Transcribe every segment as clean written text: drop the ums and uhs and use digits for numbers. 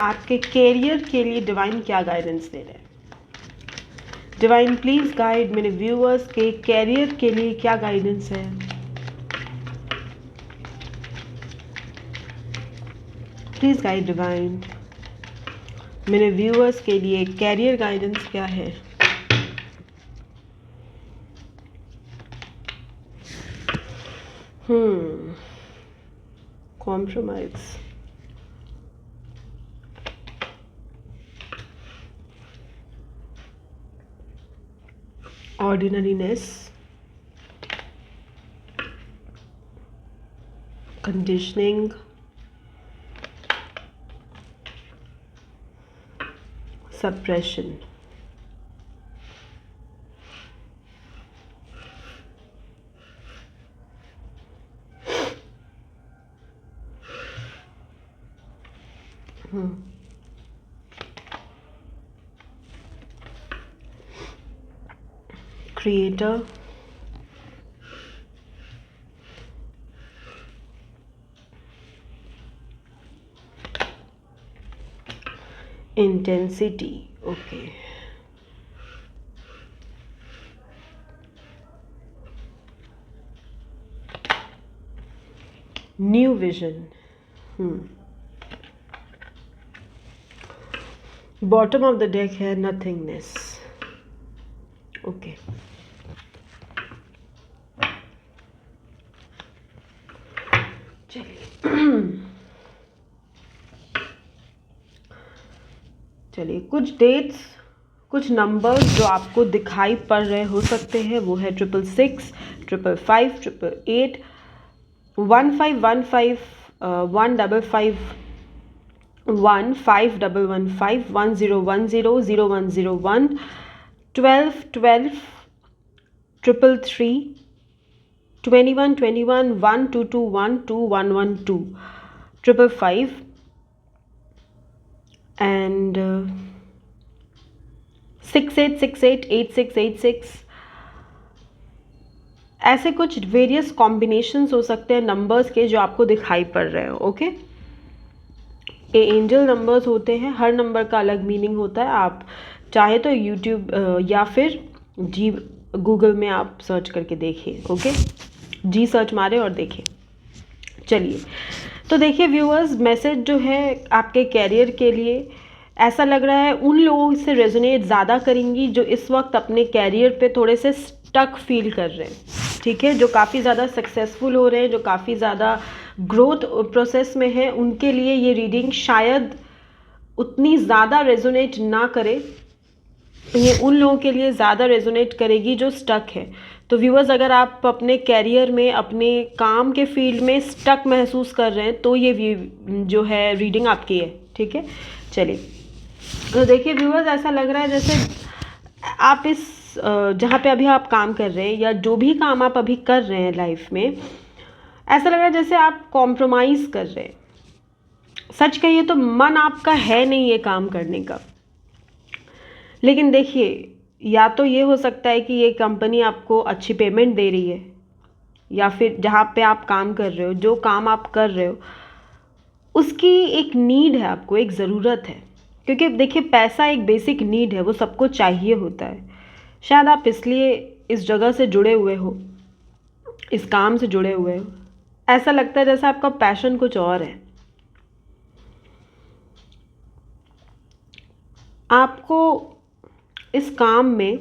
आपके कैरियर के लिए डिवाइन क्या गाइडेंस दे रहे हैं? डिवाइन प्लीज गाइड मेरे व्यूअर्स के कैरियर के लिए क्या गाइडेंस है? प्लीज गाइड डिवाइन मेरे व्यूअर्स के लिए कैरियर गाइडेंस क्या है? Compromise, ordinariness, conditioning, suppression. Creator, intensity, okay. New vision. Bottom of the deck है nothingness, okay. चलिए कुछ डेट्स, कुछ नंबर्स जो आपको दिखाई पड़ रहे हो सकते हैं वो है 666, 555, 888, 1515, 155, 15115, 1010, 0101, 1212, 333, 2121, 1221, 2112, 555 and 6868, 8686. ऐसे कुछ वेरियस कॉम्बिनेशंस हो सकते हैं नंबर्स के जो आपको दिखाई पड़ रहे हो, ओके। ये एंजल नंबर्स होते हैं, हर नंबर का अलग मीनिंग होता है। आप चाहे तो यूट्यूब या फिर जी गूगल में आप सर्च करके देखिए, ओके। जी सर्च मारे और देखिए। चलिए तो देखिए व्यूअर्स, मैसेज जो है आपके कैरियर के लिए ऐसा लग रहा है उन लोगों से रेजोनेट ज़्यादा करेंगी जो इस वक्त अपने कैरियर पे थोड़े से स्टक फील कर रहे हैं, ठीक है, जो काफ़ी ज़्यादा सक्सेसफुल हो रहे हैं, जो काफ़ी ज़्यादा ग्रोथ प्रोसेस में है, उनके लिए ये रीडिंग शायद उतनी ज़्यादा रेजोनेट ना करे। ये उन लोगों के लिए ज़्यादा रेजोनेट करेगी जो स्टक है। तो व्यूअर्स, अगर आप अपने कैरियर में, अपने काम के फील्ड में स्टक महसूस कर रहे हैं तो ये जो है रीडिंग आपकी है, ठीक है। चलिए तो देखिए व्यूअर्स, ऐसा लग रहा है जैसे आप इस जहाँ पे अभी आप काम कर रहे हैं या जो भी काम आप अभी कर रहे हैं लाइफ में, ऐसा लग रहा है जैसे आप कॉम्प्रोमाइज़ कर रहे हैं। सच कहिए तो मन आपका है नहीं ये काम करने का। लेकिन देखिए, या तो ये हो सकता है कि ये कंपनी आपको अच्छी पेमेंट दे रही है, या फिर जहाँ पे आप काम कर रहे हो, जो काम आप कर रहे हो उसकी एक नीड है, आपको एक ज़रूरत है। क्योंकि देखिए पैसा एक बेसिक नीड है, वो सबको चाहिए होता है। शायद आप इसलिए इस जगह से जुड़े हुए हो, इस काम से जुड़े हुए हो। ऐसा लगता है जैसे आपका पैशन कुछ और है। आपको इस काम में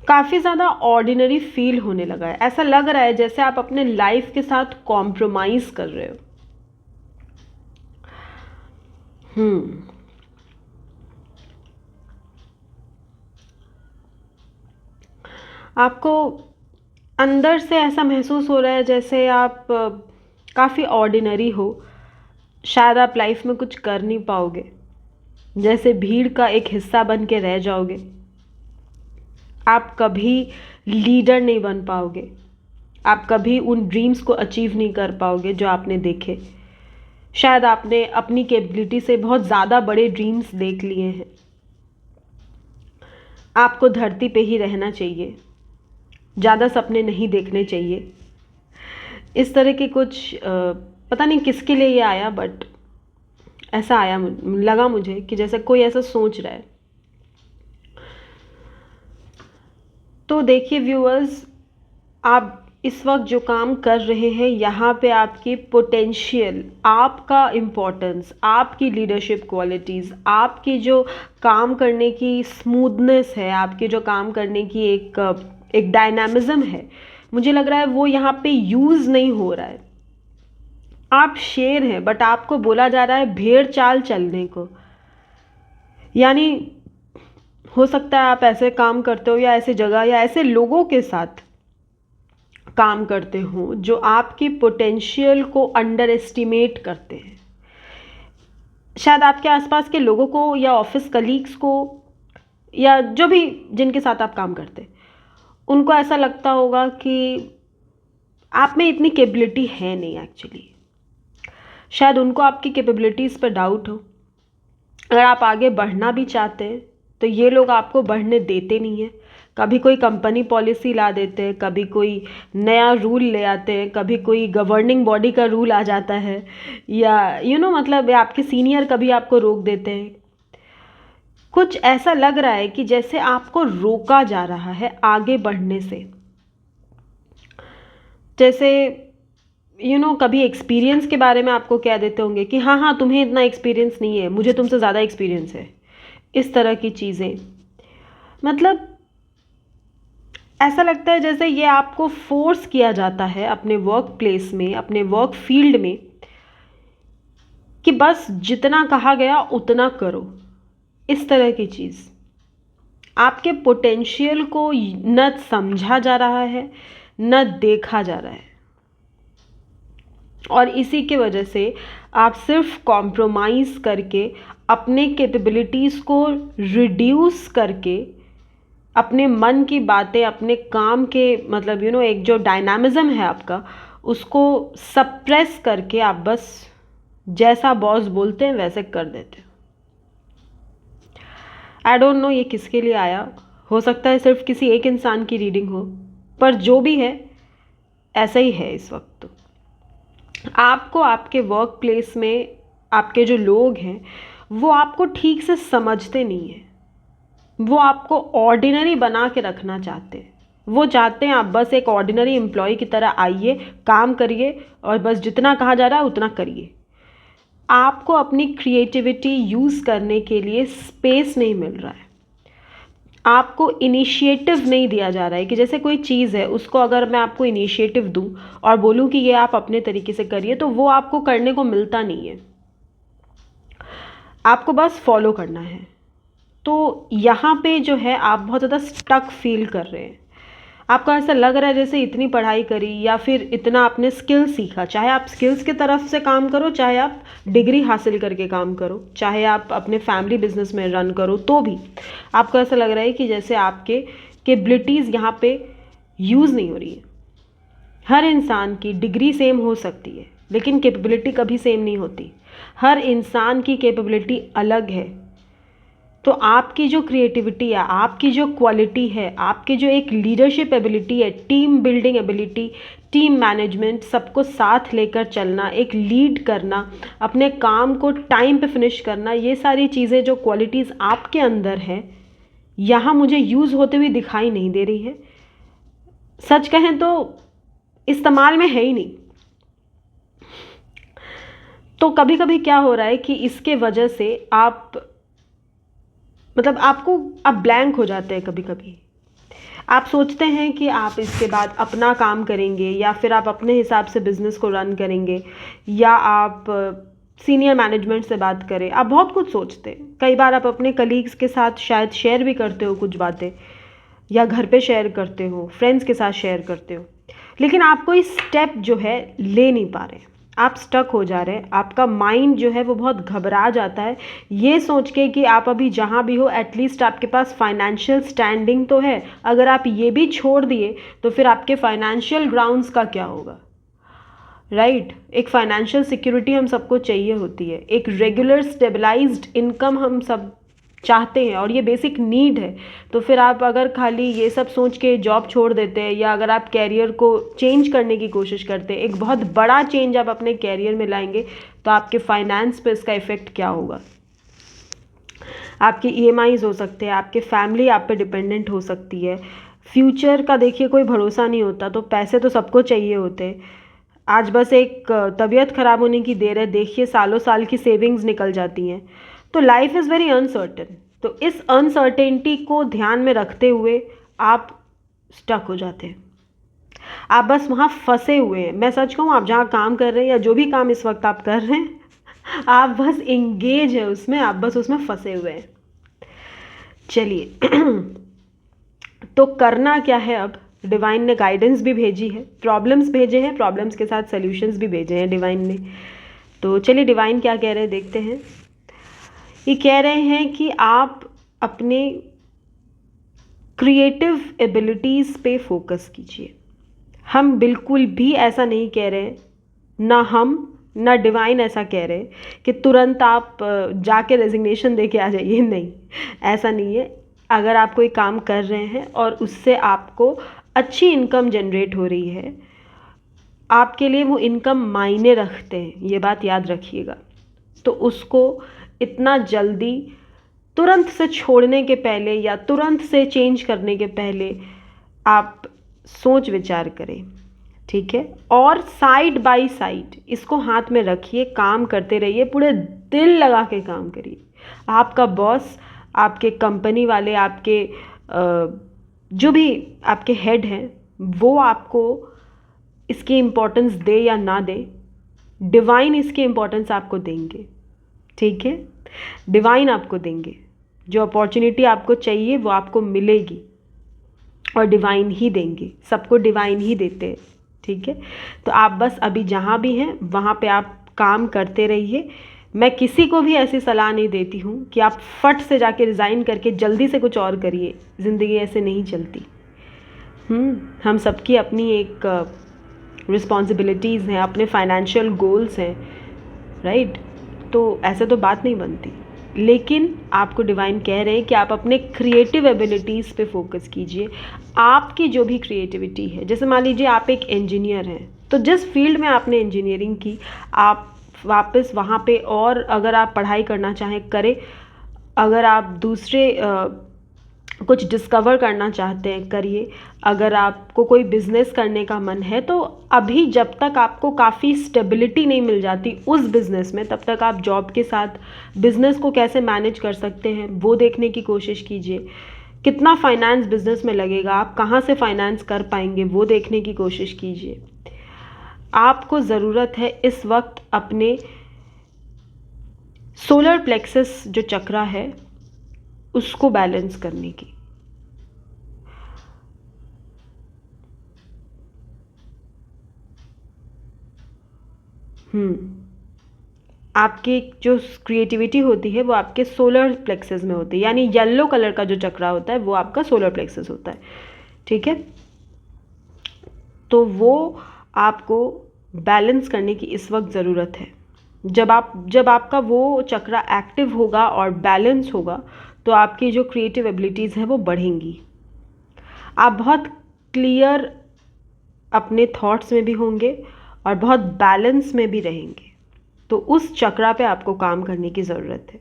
काफ़ी ज़्यादा ऑर्डिनरी फील होने लगा है। ऐसा लग रहा है जैसे आप अपने लाइफ के साथ कॉम्प्रोमाइज़ कर रहे हो। आपको अंदर से ऐसा महसूस हो रहा है जैसे आप काफ़ी ऑर्डिनरी हो। शायद आप लाइफ में कुछ कर नहीं पाओगे, जैसे भीड़ का एक हिस्सा बन के रह जाओगे। आप कभी लीडर नहीं बन पाओगे, आप कभी उन ड्रीम्स को अचीव नहीं कर पाओगे जो आपने देखे। शायद आपने अपनी कैपेबिलिटी से बहुत ज़्यादा बड़े ड्रीम्स देख लिए हैं। आपको धरती पे ही रहना चाहिए, ज़्यादा सपने नहीं देखने चाहिए। इस तरह के कुछ पता नहीं किसके लिए ये आया, बट ऐसा आया, लगा मुझे कि जैसे कोई ऐसा सोच रहा है। तो देखिए व्यूअर्स, आप इस वक्त जो काम कर रहे हैं यहाँ पे आपकी पोटेंशियल, आपका इम्पोर्टेंस, आपकी लीडरशिप क्वालिटीज़, आपकी जो काम करने की स्मूथनेस है, आपके जो काम करने की एक डायनामिज्म है, मुझे लग रहा है वो यहाँ पे यूज़ नहीं हो रहा है। आप शेर हैं बट आपको बोला जा रहा है भेड़ चाल चलने को। यानी हो सकता है आप ऐसे काम करते हो या ऐसे जगह या ऐसे लोगों के साथ काम करते हो जो आपकी पोटेंशियल को अंडर एस्टिमेट करते हैं। शायद आपके आसपास के लोगों को या ऑफिस कलीग्स को या जो भी जिनके साथ आप काम करते हैं, उनको ऐसा लगता होगा कि आप में इतनी कैपेबिलिटी है नहीं एक्चुअली। शायद उनको आपकी कैपेबिलिटीज़ पर डाउट हो। अगर आप आगे बढ़ना भी चाहते हैं तो ये लोग आपको बढ़ने देते नहीं हैं। कभी कोई कंपनी पॉलिसी ला देते हैं, कभी कोई नया रूल ले आते हैं, कभी कोई गवर्निंग बॉडी का रूल आ जाता है, या मतलब आपके सीनियर कभी आपको रोक देते हैं। कुछ ऐसा लग रहा है कि जैसे आपको रोका जा रहा है आगे बढ़ने से। जैसे कभी एक्सपीरियंस के बारे में आपको कह देते होंगे कि हाँ हाँ तुम्हें इतना एक्सपीरियंस नहीं है, मुझे तुमसे ज़्यादा एक्सपीरियंस है। इस तरह की चीज़ें, मतलब ऐसा लगता है जैसे ये आपको फोर्स किया जाता है अपने वर्क प्लेस में, अपने वर्क फील्ड में, कि बस जितना कहा गया उतना करो। इस तरह की चीज़, आपके पोटेंशियल को न समझा जा रहा है न देखा जा रहा है, और इसी के वजह से आप सिर्फ कॉम्प्रोमाइज़ करके अपने कैपेबिलिटीज़ को रिड्यूस करके अपने मन की बातें, अपने काम के मतलब एक जो डायनामिज्म है आपका, उसको सप्रेस करके आप बस जैसा बॉस बोलते हैं वैसे कर देते हैं। आई डोंट नो ये किसके लिए आया, हो सकता है सिर्फ किसी एक इंसान की रीडिंग हो, पर जो भी है ऐसा ही है इस वक्त। तो आपको आपके वर्क प्लेस में आपके जो लोग हैं वो आपको ठीक से समझते नहीं हैं। वो आपको ऑर्डिनरी बना के रखना चाहते हैं। वो चाहते हैं आप बस एक ऑर्डिनरी एम्प्लॉय की तरह आइए, काम करिए और बस जितना कहा जा रहा है उतना करिए। आपको अपनी क्रिएटिविटी यूज़ करने के लिए स्पेस नहीं मिल रहा है। आपको इनिशिएटिव नहीं दिया जा रहा है कि जैसे कोई चीज़ है उसको अगर मैं आपको इनिशिएटिव दूं और बोलूं कि ये आप अपने तरीके से करिए, तो वो आपको करने को मिलता नहीं है। आपको बस फॉलो करना है। तो यहाँ पे जो है आप बहुत ज़्यादा स्टक फील कर रहे हैं। आपको ऐसा लग रहा है जैसे इतनी पढ़ाई करी या फिर इतना आपने स्किल सीखा, चाहे आप स्किल्स की तरफ से काम करो, चाहे आप डिग्री हासिल करके काम करो, चाहे आप अपने फैमिली बिजनेस में रन करो, तो भी आपको ऐसा लग रहा है कि जैसे आपके कैपेबिलिटीज़ यहाँ पे यूज़ नहीं हो रही है। हर इंसान की डिग्री सेम हो सकती है लेकिन कैपेबिलिटी कभी सेम नहीं होती। हर इंसान की कैपेबिलिटी अलग है। तो आपकी जो क्रिएटिविटी है, आपकी जो क्वालिटी है, आपकी जो एक लीडरशिप एबिलिटी है, team building ability, team management, सबको साथ लेकर चलना, एक लीड करना, अपने काम को टाइम पे फिनिश करना, ये सारी चीज़ें जो क्वालिटीज़ आपके अंदर है यहाँ मुझे यूज़ होते हुए दिखाई नहीं दे रही है। सच कहें तो इस्तेमाल में है ही नहीं। तो कभी कभी क्या हो रहा है कि इसके वजह से आप आप ब्लैंक हो जाते हैं। कभी कभी आप सोचते हैं कि आप इसके बाद अपना काम करेंगे या फिर आप अपने हिसाब से बिज़नेस को रन करेंगे या आप सीनियर मैनेजमेंट से बात करें। आप बहुत कुछ सोचते हैं। कई बार आप अपने कलीग्स के साथ शायद शेयर भी करते हो कुछ बातें, या घर पे शेयर करते हो, फ्रेंड्स के साथ शेयर करते हो, लेकिन आप कोई स्टेप जो है ले नहीं पा रहे। आप स्टक हो जा रहे हैं। आपका माइंड जो है वो बहुत घबरा जाता है ये सोच के कि आप अभी जहाँ भी हो एटलीस्ट आपके पास फाइनेंशियल स्टैंडिंग तो है। अगर आप ये भी छोड़ दिए तो फिर आपके फाइनेंशियल ग्राउंड्स का क्या होगा, राइट? एक फाइनेंशियल सिक्योरिटी हम सबको चाहिए होती है। एक रेगुलर स्टेबलाइज्ड इनकम हम सब चाहते हैं और ये बेसिक नीड है, तो फिर आप अगर खाली ये सब सोच के जॉब छोड़ देते हैं या अगर आप कैरियर को चेंज करने की कोशिश करते हैं, एक बहुत बड़ा चेंज आप अपने कैरियर में लाएंगे, तो आपके फाइनेंस पे इसका इफ़ेक्ट क्या होगा। आपके ईएमआईज़ हो सकते हैं, आपके फैमिली आप पे डिपेंडेंट हो सकती है। फ्यूचर का देखिए कोई भरोसा नहीं होता, तो पैसे तो सबको चाहिए होते हैं। आज बस एक तबीयत ख़राब होने की देर है, देखिए सालों साल की सेविंग्स निकल जाती हैं। तो लाइफ इज़ वेरी अनसर्टेन, तो इस अनसर्टेनिटी को ध्यान में रखते हुए आप स्टक हो जाते हैं, आप बस वहाँ फंसे हुए हैं। मैं सच कहूँ, आप जहाँ काम कर रहे हैं या जो भी काम इस वक्त आप कर रहे हैं, आप बस इंगेज है उसमें, आप बस उसमें फंसे हुए हैं। चलिए तो करना क्या है अब। डिवाइन ने गाइडेंस भी भेजी है, प्रॉब्लम्स भेजे हैं, प्रॉब्लम्स के साथ सॉल्यूशंस भी भेजे हैं डिवाइन ने। तो चलिए डिवाइन क्या कह रहे हैं देखते हैं। ये कह रहे हैं कि आप अपने क्रिएटिव एबिलिटीज़ पे फोकस कीजिए। हम बिल्कुल भी ऐसा नहीं कह रहे, ना डिवाइन ऐसा कह रहे कि तुरंत आप जाके रेजिग्नेशन दे के आ जाइए, नहीं, ऐसा नहीं है। अगर आप कोई काम कर रहे हैं और उससे आपको अच्छी इनकम जनरेट हो रही है, आपके लिए वो इनकम मायने रखते हैं, ये बात याद रखिएगा, तो उसको इतना जल्दी तुरंत से छोड़ने के पहले या तुरंत से चेंज करने के पहले आप सोच विचार करें, ठीक है। और साइड बाय साइड इसको हाथ में रखिए, काम करते रहिए, पूरे दिल लगा के काम करिए। आपका बॉस, आपके कंपनी वाले, आपके जो भी आपके हेड हैं, वो आपको इसकी इम्पोर्टेंस दे या ना दे, डिवाइन इसकी इम्पोर्टेंस आपको देंगे, ठीक है। डिवाइन आपको देंगे, जो अपॉर्चुनिटी आपको चाहिए वो आपको मिलेगी और डिवाइन ही देंगे, सबको डिवाइन ही देते हैं, ठीक है। तो आप बस अभी जहाँ भी हैं वहाँ पे आप काम करते रहिए। मैं किसी को भी ऐसी सलाह नहीं देती हूँ कि आप फट से जाके रिज़ाइन करके जल्दी से कुछ और करिए, ज़िंदगी ऐसे नहीं चलती। हम सबकी अपनी एक रिस्पॉन्सिबिलिटीज़ हैं, अपने फाइनेंशियल गोल्स हैं, राइट। तो ऐसे तो बात नहीं बनती, लेकिन आपको डिवाइन कह रहे हैं कि आप अपने क्रिएटिव एबिलिटीज़ पे फोकस कीजिए। आपकी जो भी क्रिएटिविटी है, जैसे मान लीजिए आप एक इंजीनियर हैं, तो जिस फील्ड में आपने इंजीनियरिंग की, आप वापस वहाँ पे, और अगर आप पढ़ाई करना चाहें करें, अगर आप दूसरे कुछ डिस्कवर करना चाहते हैं करिए, अगर आपको कोई बिज़नेस करने का मन है, तो अभी जब तक आपको काफ़ी स्टेबिलिटी नहीं मिल जाती उस बिज़नेस में, तब तक आप जॉब के साथ बिज़नेस को कैसे मैनेज कर सकते हैं वो देखने की कोशिश कीजिए। कितना फाइनेंस बिज़नेस में लगेगा, आप कहाँ से फाइनेंस कर पाएंगे वो देखने की कोशिश कीजिए। आपको ज़रूरत है इस वक्त अपने सोलर प्लेक्सस जो चक्रा है उसको बैलेंस करने की। आपकी जो क्रिएटिविटी होती है वो आपके सोलर प्लेक्सस में होती है, यानी येलो कलर का जो चक्रा होता है वो आपका सोलर प्लेक्सस होता है, ठीक है। तो वो आपको बैलेंस करने की इस वक्त ज़रूरत है। जब आपका वो चक्रा एक्टिव होगा और बैलेंस होगा, तो आपकी जो क्रिएटिव एबिलिटीज़ हैं वो बढ़ेंगी। आप बहुत क्लियर अपने थॉट्स में भी होंगे और बहुत बैलेंस में भी रहेंगे, तो उस चक्रा पे आपको काम करने की ज़रूरत है।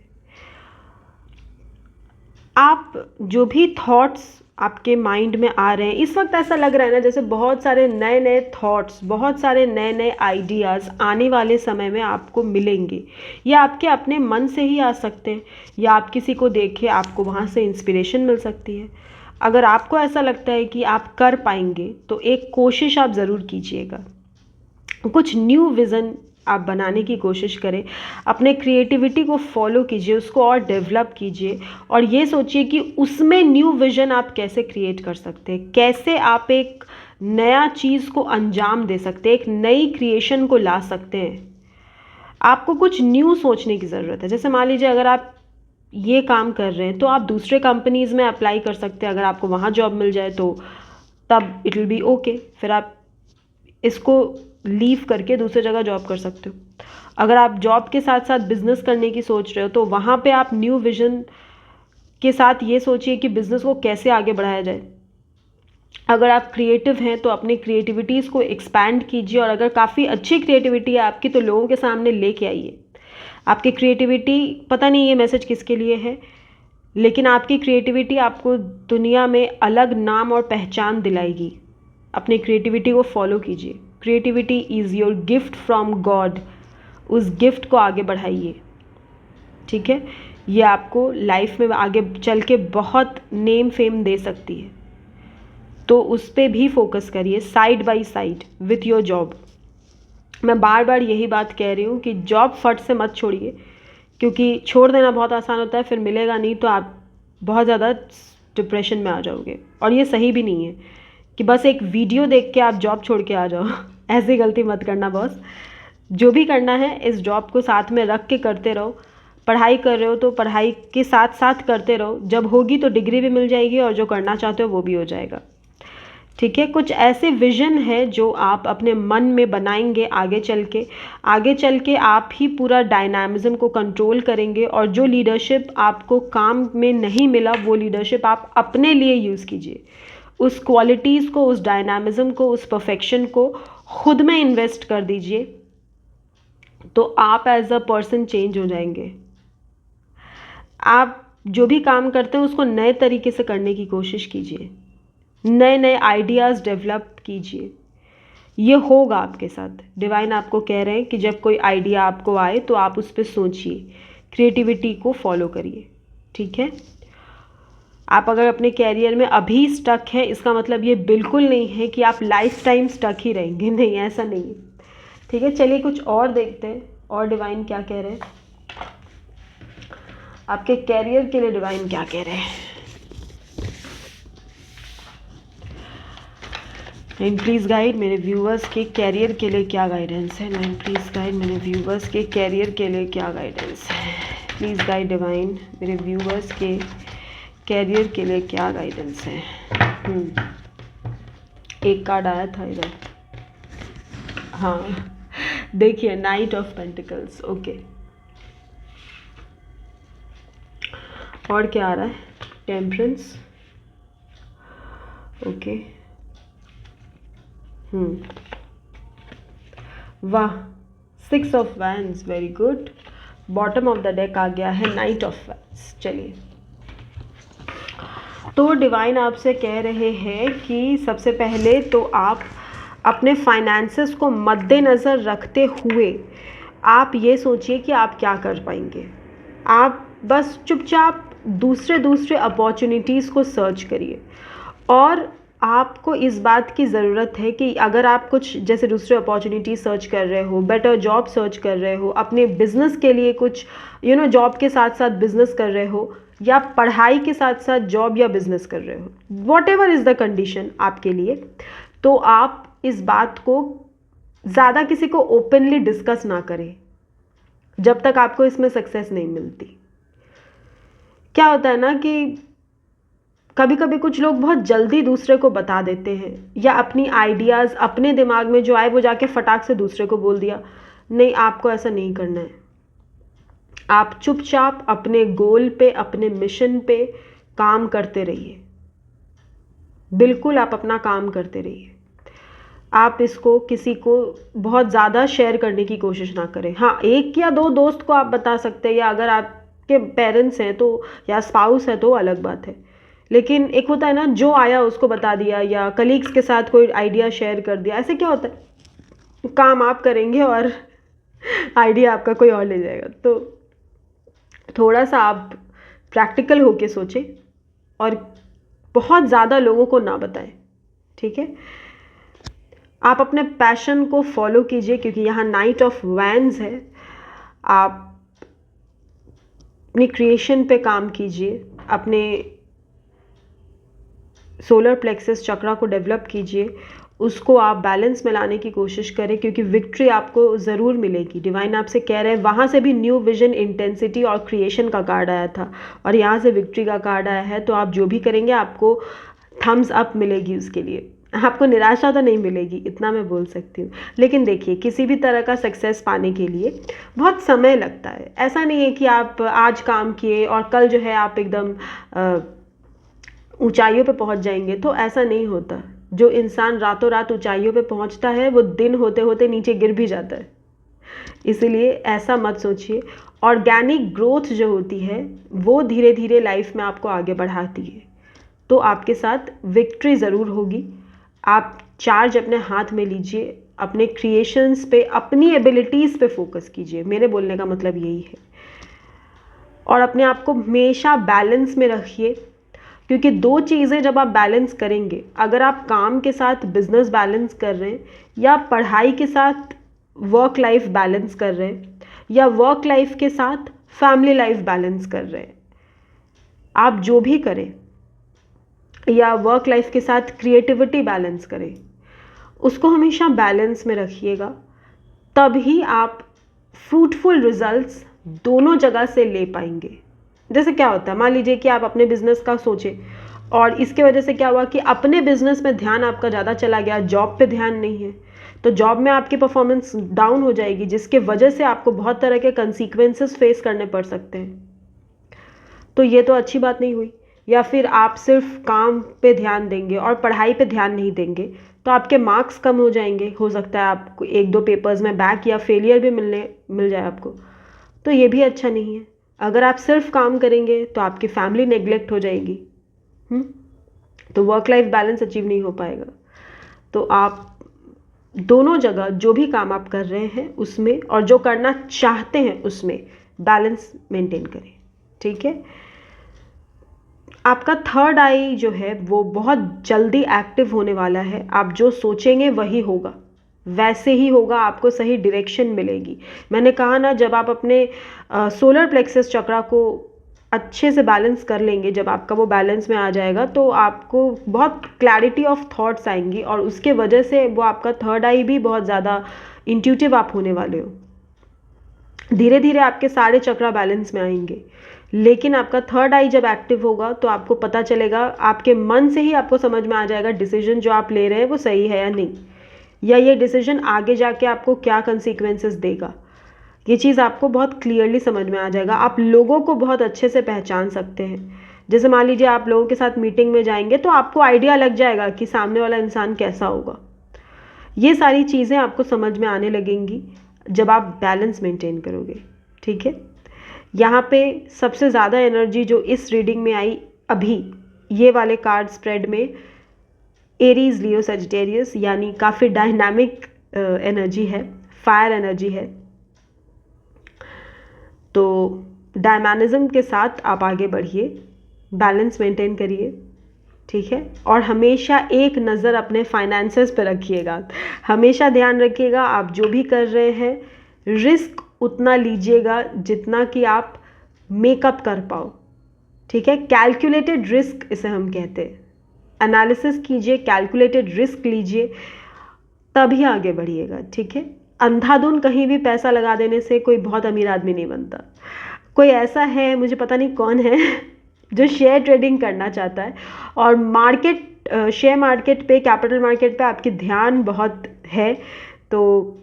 आप जो भी थॉट्स आपके माइंड में आ रहे हैं, इस वक्त ऐसा लग रहा है ना जैसे बहुत सारे नए नए थॉट्स, बहुत सारे नए नए आइडियाज़ आने वाले समय में आपको मिलेंगे। या आपके अपने मन से ही आ सकते हैं, या आप किसी को देखें, आपको वहाँ से इंस्पिरेशन मिल सकती है। अगर आपको ऐसा लगता है कि आप कर पाएंगे, तो एक कोशिश आप ज़रूर कीजिएगा, कुछ न्यू विज़न आप बनाने की कोशिश करें, अपने क्रिएटिविटी को फॉलो कीजिए, उसको और डेवलप कीजिए, और ये सोचिए कि उसमें न्यू विज़न आप कैसे क्रिएट कर सकते हैं, कैसे आप एक नया चीज़ को अंजाम दे सकते हैं, एक नई क्रिएशन को ला सकते हैं। आपको कुछ न्यू सोचने की ज़रूरत है। जैसे मान लीजिए अगर आप ये काम कर रहे हैं, तो आप दूसरे कंपनीज़ में अप्लाई कर सकते हैं, अगर आपको वहाँ जॉब मिल जाए तो तब इट विल बी ओके, फिर आप इसको लीव करके दूसरी जगह जॉब कर सकते हो। अगर आप जॉब के साथ साथ बिजनेस करने की सोच रहे हो, तो वहाँ पे आप न्यू विजन के साथ ये सोचिए कि बिज़नेस को कैसे आगे बढ़ाया जाए। अगर आप क्रिएटिव हैं तो अपनी क्रिएटिविटीज़ को एक्सपैंड कीजिए, और अगर काफ़ी अच्छी क्रिएटिविटी है आपकी तो लोगों के सामने लेके आइए। आपकी क्रिएटिविटी, पता नहीं ये मैसेज किसके लिए है, लेकिन आपकी क्रिएटिविटी आपको दुनिया में अलग नाम और पहचान दिलाएगी। अपनी क्रिएटिविटी को फॉलो कीजिए। Creativity is your gift from God. उस गिफ्ट को आगे बढ़ाइए, ठीक है। ये आपको लाइफ में आगे चल के बहुत नेम फेम दे सकती है, तो उस पर भी फोकस करिए side by side with your job. मैं बार बार यही बात कह रही हूँ कि जॉब फट से मत छोड़िए, क्योंकि छोड़ देना बहुत आसान होता है, फिर मिलेगा नहीं तो आप बहुत ज़्यादा डिप्रेशन में आ जाओगे। और ये सही भी नहीं है कि बस एक वीडियो देख के आप जॉब छोड़ के आ जाओ। ऐसी गलती मत करना बॉस। जो भी करना है इस जॉब को साथ में रख के करते रहो। पढ़ाई कर रहे हो तो पढ़ाई के साथ साथ करते रहो, जब होगी तो डिग्री भी मिल जाएगी और जो करना चाहते हो वो भी हो जाएगा, ठीक है। कुछ ऐसे विजन है जो आप अपने मन में बनाएंगे आगे चल के आप ही पूरा डायनामिज्म को कंट्रोल करेंगे, और जो लीडरशिप आपको काम में नहीं मिला वो लीडरशिप आप अपने लिए यूज़ कीजिए। उस क्वालिटीज़ को, उस डायनामिज्म को, उस परफेक्शन को खुद में इन्वेस्ट कर दीजिए, तो आप एज अ पर्सन चेंज हो जाएंगे। आप जो भी काम करते हैं उसको नए तरीके से करने की कोशिश कीजिए, नए नए आइडियाज़ डेवलप कीजिए। ये होगा आपके साथ। डिवाइन आपको कह रहे हैं कि जब कोई आइडिया आपको आए तो आप उस पर सोचिए, क्रिएटिविटी को फॉलो करिए, ठीक है। आप अगर अपने कैरियर में अभी स्टक है, इसका मतलब ये बिल्कुल नहीं है कि आप लाइफ टाइम स्टक ही रहेंगे, नहीं, ऐसा नहीं है, ठीक है। चलिए कुछ और देखते हैं और डिवाइन क्या कह रहे हैं आपके कैरियर के लिए। डिवाइन क्या कह रहे हैं? नाइन प्लीज़ गाइड मेरे व्यूवर्स के कैरियर के लिए क्या गाइडेंस है। नाइन प्लीज़ गाइड मेरे व्यूवर्स के कैरियर के लिए क्या गाइडेंस है। प्लीज़ गाइड डिवाइन मेरे व्यूवर्स के कैरियर के लिए क्या गाइडेंस है। एक कार्ड आया था इधर, हाँ देखिए, नाइट ऑफ पेंटिकल्स, ओके। और क्या आ रहा है? Temperance, okay. वाह, 6 of wands, very good. Bottom of the deck आ गया है नाइट ऑफ वैंड्स। चलिए, तो डिवाइन आपसे कह रहे हैं कि सबसे पहले तो आप अपने फाइनेंसेस को मद्देनज़र रखते हुए आप ये सोचिए कि आप क्या कर पाएंगे। आप बस चुपचाप दूसरे अपॉर्चुनिटीज़ को सर्च करिए, और आपको इस बात की ज़रूरत है कि अगर आप कुछ जैसे दूसरे अपॉर्चुनिटी सर्च कर रहे हो, बेटर जॉब सर्च कर रहे हो, अपने बिजनेस के लिए कुछ जॉब के साथ साथ बिजनेस कर रहे हो, या पढ़ाई के साथ साथ जॉब या बिजनेस कर रहे हो, what ever is the condition आपके लिए, तो आप इस बात को ज़्यादा किसी को ओपनली डिस्कस ना करें जब तक आपको इसमें सक्सेस नहीं मिलती। क्या होता है ना कि कभी कभी कुछ लोग बहुत जल्दी दूसरे को बता देते हैं, या अपनी आइडियाज़ अपने दिमाग में जो आए वो जाके फटाक से दूसरे को बोल दिया। नहीं, आपको ऐसा नहीं करना है। आप चुपचाप अपने गोल पे, अपने मिशन पे काम करते रहिए। बिल्कुल आप अपना काम करते रहिए। आप इसको किसी को बहुत ज़्यादा शेयर करने की कोशिश ना करें। हाँ, 1 या 2 दोस्त को आप बता सकते हैं, या अगर आपके पेरेंट्स हैं तो, या स्पाउस है तो अलग बात है। लेकिन एक होता है ना, जो आया उसको बता दिया, या कलीग्स के साथ कोई आइडिया शेयर कर दिया। ऐसे क्या होता है, काम आप करेंगे और आइडिया आपका कोई और ले जाएगा। तो थोड़ा सा आप प्रैक्टिकल होके सोचें और बहुत ज़्यादा लोगों को ना बताएं, ठीक है। आप अपने पैशन को फॉलो कीजिए, क्योंकि यहाँ नाइट ऑफ वैंड्स है। आप अपनी क्रिएशन पे काम कीजिए, अपने सोलर प्लेक्सस चक्रा को डेवलप कीजिए, उसको आप बैलेंस में लाने की कोशिश करें, क्योंकि विक्ट्री आपको ज़रूर मिलेगी। डिवाइन आपसे कह रहे हैं, वहाँ से भी न्यू विजन, इंटेंसिटी और क्रिएशन का कार्ड आया था, और यहाँ से विक्ट्री का कार्ड आया है। तो आप जो भी करेंगे आपको थम्स अप मिलेगी उसके लिए। आपको निराशा तो नहीं मिलेगी, इतना मैं बोल सकती हूँ। लेकिन देखिए, किसी भी तरह का सक्सेस पाने के लिए बहुत समय लगता है। ऐसा नहीं है कि आप आज काम किए और कल जो है आप एकदम ऊंचाइयों पे पहुंच जाएंगे, तो ऐसा नहीं होता। जो इंसान रातों रात ऊंचाइयों पे पहुंचता है वो दिन होते होते नीचे गिर भी जाता है। इसीलिए ऐसा मत सोचिए। ऑर्गेनिक ग्रोथ जो होती है वो धीरे धीरे लाइफ में आपको आगे बढ़ाती है। तो आपके साथ विक्ट्री ज़रूर होगी। आप चार्ज अपने हाथ में लीजिए, अपने क्रिएशंस पे, अपनी एबिलिटीज़ पे फोकस कीजिए। मेरे बोलने का मतलब यही है। और अपने आप को हमेशा बैलेंस में रखिए, क्योंकि दो चीज़ें जब आप बैलेंस करेंगे, अगर आप काम के साथ बिजनेस बैलेंस कर रहे हैं या पढ़ाई के साथ वर्क लाइफ बैलेंस कर रहे हैं या वर्क लाइफ के साथ फैमिली लाइफ बैलेंस कर रहे हैं, आप जो भी करें, या वर्क लाइफ के साथ क्रिएटिविटी बैलेंस करें, उसको हमेशा बैलेंस में रखिएगा। तभी आप फ्रूटफुल रिजल्ट्स दोनों जगह से ले पाएंगे। जैसे क्या होता है, मान लीजिए कि आप अपने बिजनेस का सोचें और इसके वजह से क्या हुआ कि अपने बिजनेस में ध्यान आपका ज़्यादा चला गया, जॉब पे ध्यान नहीं है, तो जॉब में आपकी परफॉर्मेंस डाउन हो जाएगी, जिसके वजह से आपको बहुत तरह के कंसीक्वेंसेस फेस करने पड़ सकते हैं। तो ये तो अच्छी बात नहीं हुई। या फिर आप सिर्फ काम पे ध्यान देंगे और पढ़ाई पे ध्यान नहीं देंगे, तो आपके मार्क्स कम हो जाएंगे। हो सकता है आपको एक दो पेपर्स में बैक या फेलियर भी मिल जाए आपको। तो ये भी अच्छा नहीं है। अगर आप सिर्फ काम करेंगे तो आपकी फैमिली नेग्लेक्ट हो जाएगी, तो वर्क लाइफ बैलेंस अचीव नहीं हो पाएगा। तो आप दोनों जगह जो भी काम आप कर रहे हैं उसमें, और जो करना चाहते हैं उसमें, बैलेंस मेंटेन करें। ठीक है। आपका थर्ड आई जो है वो बहुत जल्दी एक्टिव होने वाला है। आप जो सोचेंगे वही होगा, वैसे ही होगा, आपको सही डायरेक्शन मिलेगी। मैंने कहा ना, जब आप अपने सोलर प्लेक्सस चक्रा को अच्छे से बैलेंस कर लेंगे, जब आपका वो बैलेंस में आ जाएगा, तो आपको बहुत क्लैरिटी ऑफ थॉट्स आएंगी और उसके वजह से वो आपका थर्ड आई भी बहुत ज़्यादा इंट्यूटिव आप होने वाले हो। धीरे धीरे आपके सारे चक्रा बैलेंस में आएंगे। लेकिन आपका थर्ड आई जब एक्टिव होगा तो आपको पता चलेगा, आपके मन से ही आपको समझ में आ जाएगा डिसीजन जो आप ले रहे हैं वो सही है या नहीं, या ये डिसीजन आगे जाके आपको क्या कंसीक्वेंसेस देगा। ये चीज़ आपको बहुत क्लियरली समझ में आ जाएगा। आप लोगों को बहुत अच्छे से पहचान सकते हैं। जैसे मान लीजिए आप लोगों के साथ मीटिंग में जाएंगे तो आपको आइडिया लग जाएगा कि सामने वाला इंसान कैसा होगा। ये सारी चीज़ें आपको समझ में आने लगेंगी जब आप बैलेंस मेंटेन करोगे। ठीक है। यहाँ पे सबसे ज़्यादा एनर्जी जो इस रीडिंग में आई अभी ये वाले कार्ड स्प्रेड में, एरीज, लियो, सजिटेरियस, यानी काफ़ी डायनामिक एनर्जी है, फायर एनर्जी है। तो डायनामिज्म के साथ आप आगे बढ़िए, बैलेंस मेंटेन करिए। ठीक है। और हमेशा एक नज़र अपने फाइनेंसेस पे रखिएगा। हमेशा ध्यान रखिएगा आप जो भी कर रहे हैं, रिस्क उतना लीजिएगा जितना कि आप मेकअप कर पाओ। ठीक है। कैलकुलेटेड रिस्क इसे हम कहते हैं। एनालिसिस कीजिए, कैलकुलेटेड रिस्क लीजिए, तभी आगे बढ़िएगा। ठीक है। अंधाधुन कहीं भी पैसा लगा देने से कोई बहुत अमीर आदमी नहीं बनता। कोई ऐसा है, मुझे पता नहीं कौन है, जो शेयर ट्रेडिंग करना चाहता है और शेयर मार्केट पे, कैपिटल मार्केट पे आपकी ध्यान बहुत है। तो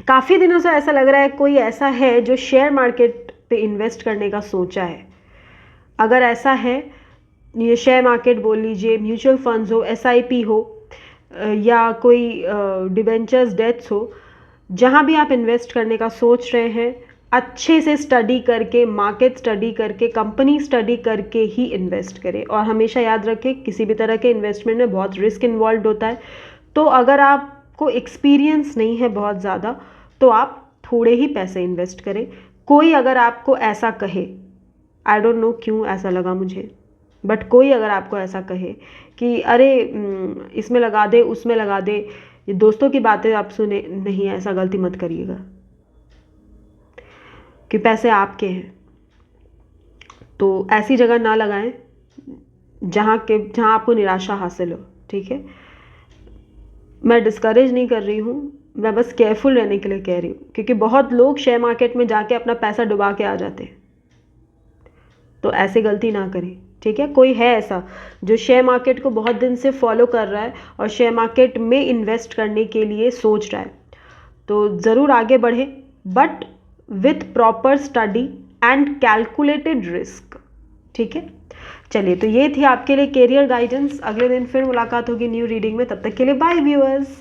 काफ़ी दिनों से ऐसा लग रहा है कोई ऐसा है जो शेयर मार्केट पे इन्वेस्ट करने का सोचा है। अगर ऐसा है, ये शेयर मार्केट बोल लीजिए, म्यूचुअल फंड्स हो, SIP हो, या कोई डिबेंचर्स, डेट्स हो, जहाँ भी आप इन्वेस्ट करने का सोच रहे हैं, अच्छे से स्टडी करके, मार्केट स्टडी करके, कंपनी स्टडी करके ही इन्वेस्ट करें। और हमेशा याद रखें, किसी भी तरह के इन्वेस्टमेंट में बहुत रिस्क इन्वॉल्व होता है। तो अगर आपको एक्सपीरियंस नहीं है बहुत ज़्यादा, तो आप थोड़े ही पैसे इन्वेस्ट करें। कोई अगर आपको ऐसा कहे, आई डोंट नो क्यों ऐसा लगा मुझे, बट कोई अगर आपको ऐसा कहे कि अरे इसमें लगा दे, उसमें लगा दे, ये दोस्तों की बातें आप सुने नहीं, ऐसा गलती मत करिएगा, कि पैसे आपके हैं। तो ऐसी जगह ना लगाएं जहाँ आपको निराशा हासिल हो। ठीक है। मैं डिस्करेज नहीं कर रही हूँ, मैं बस केयरफुल रहने के लिए कह रही हूँ, क्योंकि बहुत लोग शेयर मार्केट में जाके अपना पैसा डुबा के आ जाते हैं। तो ऐसे गलती ना करें। ठीक है, कोई है ऐसा जो शेयर मार्केट को बहुत दिन से फॉलो कर रहा है और शेयर मार्केट में इन्वेस्ट करने के लिए सोच रहा है, तो ज़रूर आगे बढ़े, but with proper study and calculated risk. ठीक है, चलिए, तो ये थी आपके लिए करियर गाइडेंस। अगले दिन फिर मुलाकात होगी न्यू रीडिंग में, तब तक के लिए बाय व्यूअर्स।